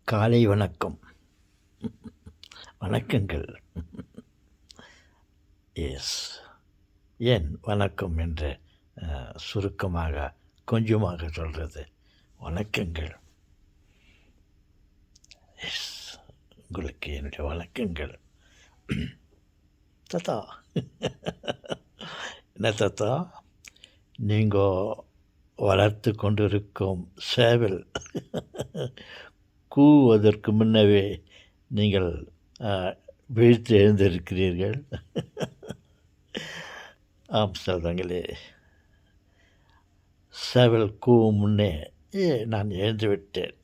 காலை வணக்கம், வணக்கங்கள். எஸ், ஏன் வணக்கம் என்று சுருக்கமாக கொஞ்சமாக சொல்கிறது? வணக்கங்கள். எஸ், உங்களுக்கு என்னுடைய வணக்கங்கள். தாத்தா, என்ன தாத்தா, நீங்கள் வளர்த்து கொண்டிருக்கும் சேவல் கூவதற்கு முன்னவே நீங்கள் வீழ்த்து எழுந்திருக்கிறீர்கள். ஆம் செல்வங்களே, சேவல் கூவும் முன்னே நான் எழுந்து விட்டேன்.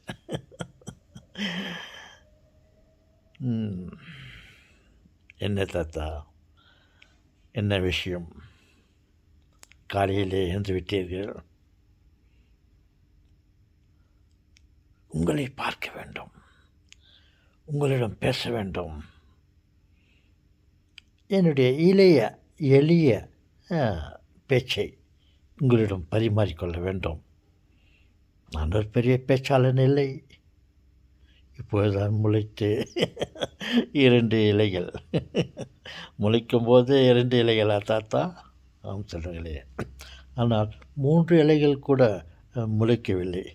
என்ன தாத்தா, என்ன விஷயம்? காலையிலே எழுந்து விட்டீர்கள். உங்களை பார்க்க வேண்டும், உங்களிடம் பேச வேண்டும், என்னுடைய எளிய பேச்சை உங்களிடம் பரிமாறிக்கொள்ள வேண்டும். நான் ஒரு பெரிய பேச்சாளன் இல்லை. இப்போதுதான் முளைத்து 2 இலைகள். முளைக்கும் போது 2 இலைகளா தாத்தா? ஆம் சொல்கிறீங்களே. ஆனால் 3 இலைகள் கூட முளைக்கவில்லை.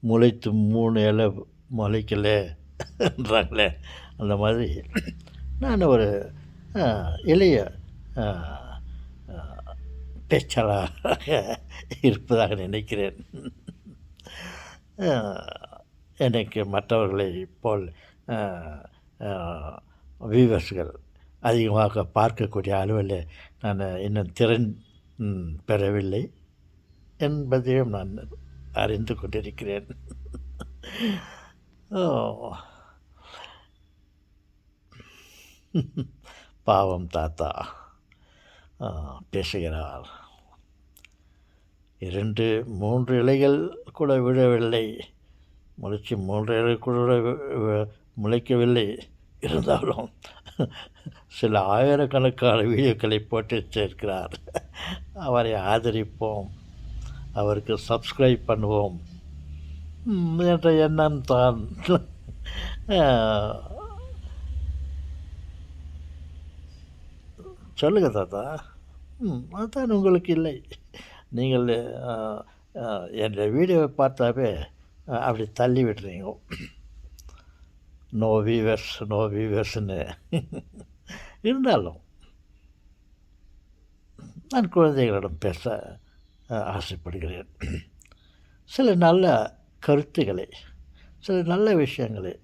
முளைத்து 3 இலை முளைக்கலை என்றாங்களே, அந்த மாதிரி நான் ஒரு இளைய பேச்சாளராக இருப்பதாக நினைக்கிறேன். எனக்கு மற்றவர்களை போல் வியூவர்ஸ்கள் அதிகமாக பார்க்கக்கூடிய அளவில் நான் இன்னும் திறன் பெறவில்லை என்பதையும் நான் அறிந்து கொண்டிருக்கிறேன். பாவம் தாத்தா பேசுகிறார். 2, 3 இலைகள் கூட விழவில்லை. முளைச்சி 3 இலை கூட முளைக்கவில்லை. இருந்தாலும் சில ஆயிரக்கணக்கான வீடியோக்களை போட்டு சேர்க்கிறார். அவரை ஆதரிப்போம், அவருக்கு சப்ஸ்கிரைப் பண்ணுவோம் என்ற எண்ணம் தான். சொல்லுங்க தாத்தா. அதுதான் உங்களுக்கு இல்லை. நீங்கள் என் வீடியோவை பார்த்தாவே அப்படி தள்ளி விடுறீங்க. நோ வியூவர்ஸ்ன்னு. இருந்தாலும் நான் குழந்தைகளிடம் பேச ஆசைப்படுகிறேன். சில நல்ல கருத்துக்களை, சில நல்ல விஷயங்களை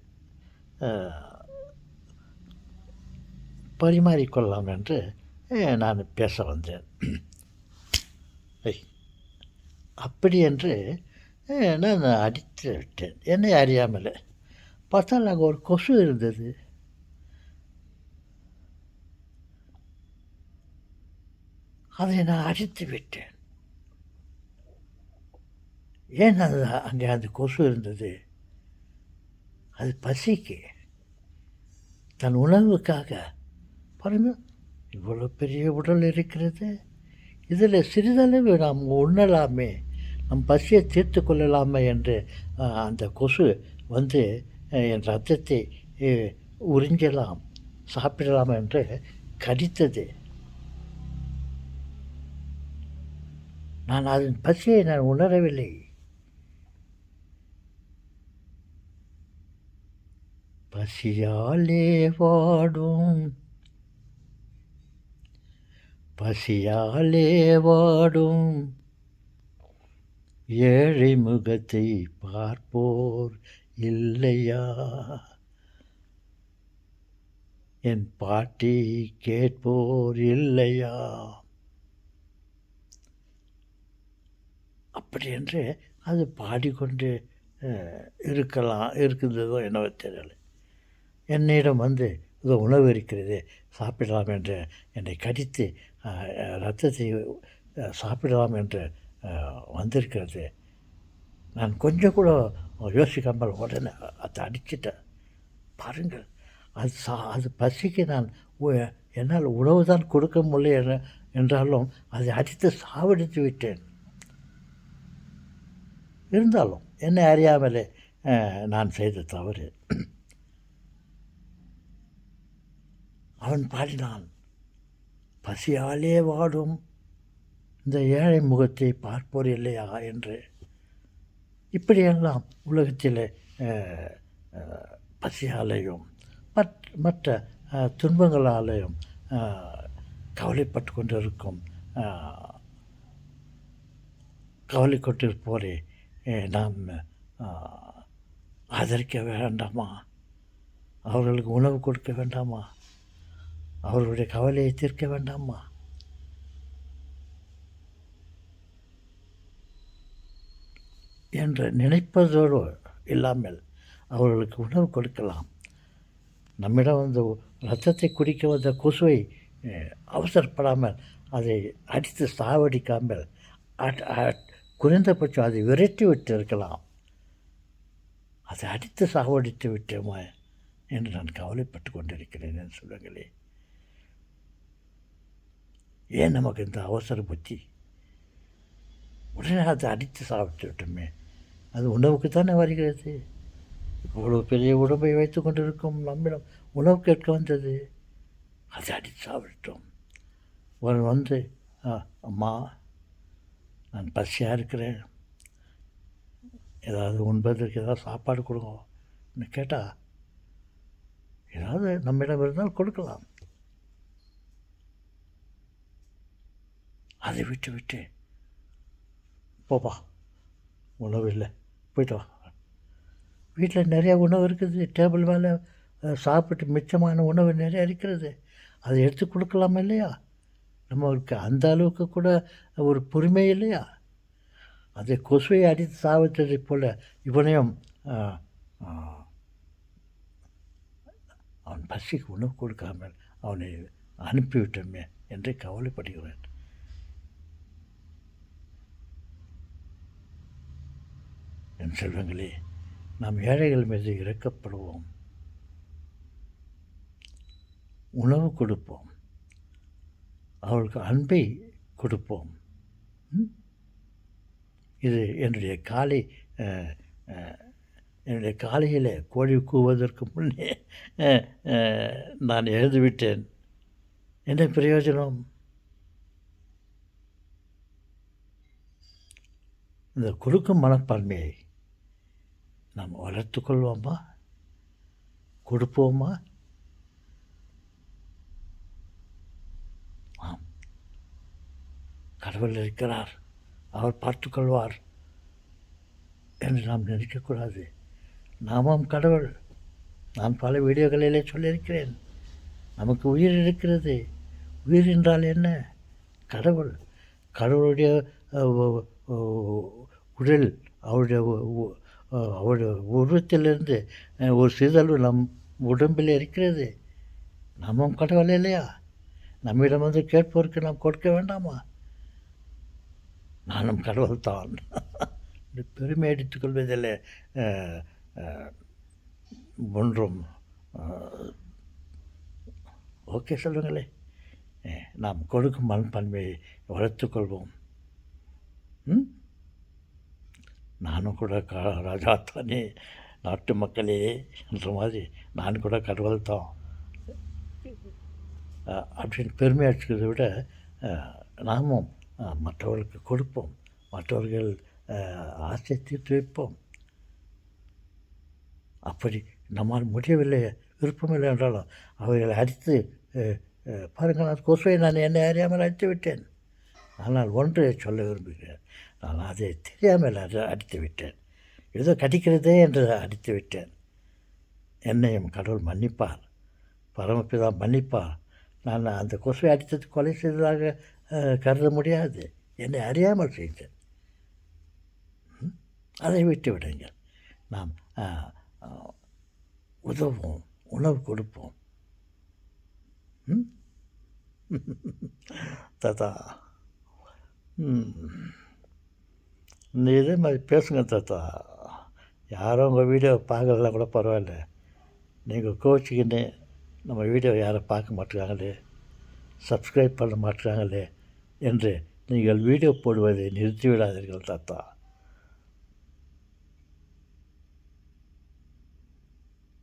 பரிமாறிக்கொள்ளலாம் என்று நான் பேச வந்தேன். அப்படி என்று நான் அடித்து விட்டேன், என்னை அறியாமல். பார்த்தால் அங்கே ஒரு கொசு இருந்தது. அதை நான் அடித்து விட்டேன். ஏன் அங்கே அந்த கொசு இருந்தது? அது பசிக்கு, தன் உணவுக்காக. பாருங்கள், இவ்வளோ பெரிய உடல் இருக்கிறது, இதில் சிறிதளவு நாம் உண்ணலாமே, நம் பசியை தீர்த்து கொள்ளலாமே என்று அந்த கொசு வந்து என் ரத்தத்தை உறிஞ்சலாம், சாப்பிடலாம் என்று கடித்தது. நான் அதன் பசியை நான் உணரவில்லை. பசியாலே வாடும், பசியாலே வாடும் ஏழை முகத்தை பார்ப்போர் இல்லையா, என் பாட்டி கேட்போர் இல்லையா? அப்படி என்று அது பாடிக்கொண்டு இருக்குதோ என்னவோ தெரியலை. என்னிடம் வந்து இதோ உணவு இருக்கிறது, சாப்பிடலாம் என்று என்னை கடித்து இரத்தத்தை சாப்பிடலாம் என்று வந்திருக்கிறது. நான் கொஞ்சம் கூட யோசிக்காமல் உடனே அதை அடிச்சிட்டேன். பாருங்கள், அது பசிக்கு நான் என்னால் உணவு தான் கொடுக்க முடியல என்றாலும் அதை அடித்து சாவடித்து விட்டேன். இருந்தாலும் என்னை அறியாமலே நான் செய்த தவறு. அவன் பாடினான், பசியாலே வாடும் இந்த ஏழை முகத்தை பார்ப்போர் இல்லையா என்று. இப்படியெல்லாம் உலகத்தில் பசியாலேயும் மற்ற துன்பங்களாலேயும் கவலைப்பட்டு கொண்டிருக்கும் கவலை கொண்டிருப்போரை நாம் ஆதரிக்க வேண்டாமா? அவர்களுக்கு உணவு கொடுக்க வேண்டாமா? அவர்களுடைய கவலையை தீர்க்க வேண்டாமா? என்று நினைப்பதோடு இல்லாமல் அவர்களுக்கு உணவு கொடுக்கலாம். நம்மிடம் வந்து இரத்தத்தை குடிக்க வந்த கொசுவை அவசரப்படாமல் அதை அடித்து சாவடிக்காமல் குறைந்தபட்சம் அதை விரட்டி விட்டு இருக்கலாம். அதை அடித்து சாவடித்து விட்டோமா என்று நான் கவலைப்பட்டு கொண்டிருக்கிறேன் என்று சொல்லுங்களே. ஏன் நமக்கு இந்த அவசர புத்தி? உடனே அதை அடித்து சாப்பிட்டு விட்டோமே, அது உணவுக்கு தானே வருகிறது. இவ்வளோ பெரிய உடம்பை வைத்து கொண்டிருக்கும் நம்மிடம் உணவு கேட்க வந்தது, அதை அடித்து சாப்பிட்டோம். ஒரு வந்து அம்மா நான் பசியாக இருக்கிறேன், ஏதாவது உண்பதற்கு ஏதாவது சாப்பாடு கொடுங்கன்னு கேட்டால் ஏதாவது நம்மிடம் இருந்தால் கொடுக்கலாம். அதை விட்டு போப்பா உணவு இல்லை, போய்ட்டு வா. வீட்டில் நிறையா உணவு இருக்குது, டேபிள் மேலே சாப்பிட்டு மிச்சமான உணவு நிறையா இருக்கிறது, அதை எடுத்து கொடுக்கலாமா இல்லையா? நம்மளுக்கு அந்த அளவுக்கு கூட ஒரு பொறுமை இல்லையா? அதை கொசுவை அடித்து சாவித்ததை போல் இவனையும் அவன் பசிக்கு உணவு கொடுக்காமல் அவனை அனுப்பிவிட்டோமே என்று கவலைப்படுகிறேன். என் செல்வங்களே, நாம் ஏழைகள் மீது இரக்கப்படுவோம், உணவு கொடுப்போம், அவர்களுக்கு அன்பை கொடுப்போம். இது என்னுடைய காலையில் கோழி கூவதற்கு முன்னே நான் எழுதிவிட்டேன். என்ன பிரயோஜனம்? இந்த கொடுக்கும் மனப்பான்மையை நாம் வளர்த்து கொள்வோமா? கொடுப்போமா? ஆம், கடவுள் இருக்கிறார், அவர் பார்த்துக்கொள்வார் என்று நாம் நினைக்கக்கூடாது. நாமும் கடவுள். நான் பல வீடியோகளிலே சொல்லியிருக்கிறேன், நமக்கு உயிர் இருக்கிறது. உயிர் என்றால் என்ன? கடவுள். கடவுளுடைய உடல், அவருடைய உருவத்திலிருந்து ஒரு சிதழ்வு நம் உடம்பில் இருக்கிறது. நாமும் கடவுள் இல்லையா? நம்மிடம் வந்து கேட்போருக்கு நாம் கொடுக்க வேண்டாமா? நானும் கடவுள் தான். பெருமை அடித்துக் கொள்வதில் ஒன்றும் ஓகே சொல்லுங்களே. நாம் கொடுக்கும் மனப்பான்மையை வளர்த்துக்கொள்வோம். நானும் கூட ராஜா தானே, நாட்டு மக்களே என்ற மாதிரி நான் கூட கடவுள் தான் அப்படின்னு பெருமை அடிச்சுக்கிறத விட நாமும் மற்றவர்களுக்கு கொடுப்போம், மற்றவர்கள் ஆசை தீர்த்து வைப்போம். அப்படி நம்மால் முடியவில்லை, விருப்பமில்லை என்றாலும் அவைகளை அடித்து பாருங்கள், நான் கொசுவை நான் என்னை அறியாமல் அடித்து விட்டேன். ஆனால் ஒன்றை சொல்ல விரும்புகிறேன், நான் அதை தெரியாமல் அடித்து விட்டேன், ஏதோ கடிக்கிறதே என்று அடித்து விட்டேன். என்னையும் கடவுள் மன்னிப்பார், பரமபிதா மன்னிப்பார். நான் அந்த கொசுவை அடித்தது கொலை செய்ததாக கருத முடியாது, என்னை அறியாமல் செய்தேன். அதை விட்டு விடுங்கள். நாம் உதவுவோம், உணவு கொடுப்போம். தாத்தா இதே மாதிரி பேசுங்க தாத்தா. யாரும் உங்கள் வீடியோ பார்க்கறதுலாம் கூட பரவாயில்ல, நீங்கள் கோச்சிக்கின்னு நம்ம வீடியோ யாரும் பார்க்க மாட்டேங்காங்களே, சப்ஸ்கிரைப் பண்ண மாட்டேங்காங்களே என்று நீங்கள் வீடியோ போடுவதை நிறுத்திவிடாதீர்கள் தாத்தா.